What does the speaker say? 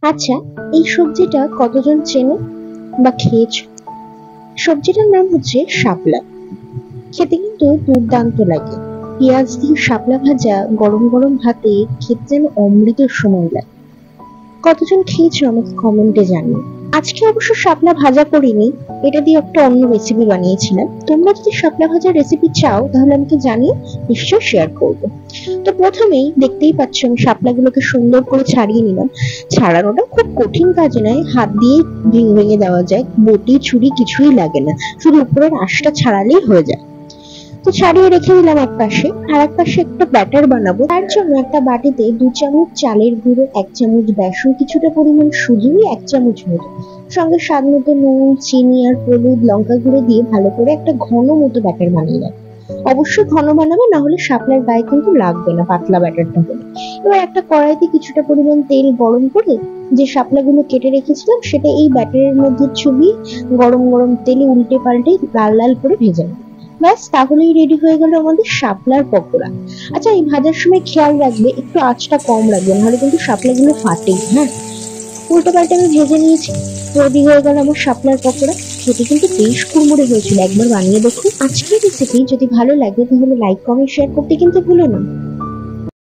আচ্ছা, এই সবজিটা কতজন চেনো বা খেয়েছো? সবজিটার নাম হচ্ছে শাপলা। খেতে কিন্তু দুর্দান্ত লাগে। পেঁয়াজ দিয়ে শাপলা ভাজা গরম গরম ভাতে খেতে যেন অমৃতের সমান লাগে। কতজন খেয়েছো আমাকে কমেন্টে জানিও। আজকে অবশ্য শাপলা ভাজা করিনি, এটা দিয়ে একটা অন্য রেসিপি বানিয়েছিলাম। তোমরা যদি শাপলা ভাজার রেসিপি চাও তাহলে আমাকে জানিও, নিশ্চয়ই শেয়ার করবো। তো প্রথমেই দেখতেই পাচ্ছ আমি শাপলাগুলোকে সুন্দর করে ছাড়িয়ে নিলাম। ছাড়ানোটা খুব কঠিন কাজ নয়, হাত দিয়ে ভেঙে ভেঙে দেওয়া যায়, বটি ছুরি কিছুই লাগে না, শুধু উপরের আঁশটা ছাড়ালেই হয়ে যায়। তো ছাড়িয়ে রেখে দিলাম এক পাশে। আর এক পাশে একটা ব্যাটার বানাবো, তার জন্য একটা বাটিতে 2 চামচ চালের গুঁড়ো, 1 চামচ বেসন, কিছুটা পরিমাণ সুজি, 1 চামচ মতো, সঙ্গে স্বাদ মতো নুন, চিনি আর হলুদ, লঙ্কা গুঁড়ো দিয়ে ভালো করে একটা ঘন মতো ব্যাটার বানিয়ে নেব। অবশ্যই ঘন বানাবে, না হলে শাপলার গায়ে কিন্তু লাগবে না পাতলা ব্যাটারটা হলে। এবার একটা কড়াইতে কিছুটা পরিমাণ তেল গরম করে যে শাপলাগুলো কেটে রেখেছিলাম সেটা এই ব্যাটারের মধ্যে চুবিয়ে গরম গরম তেলে উল্টে পাল্টে লাল লাল করে ভেজে নেব। ব্যাস, তাহলেই রেডি হয়ে গেল আমাদের শাপলার পকোড়া। আচ্ছা, এই ভাজার সময় খেয়াল রাখবে একটু আঁচটা কম রাখবে, নাহলে কিন্তু শাপলাগুলো ফাটে। হ্যাঁ, উল্টো পাল্টে আমি ভেজে নিয়েছি। রেডি হয়ে গেল আমার শাপলার পকোড়া। খেতে কিন্তু বেশ কুড়মুড়ে হয়েছিল, একবার বানিয়ে দেখো। আজকের রেসিপি যদি ভালো লাগে তাহলে লাইক কমেন্ট শেয়ার করতে কিন্তু ভুলো না।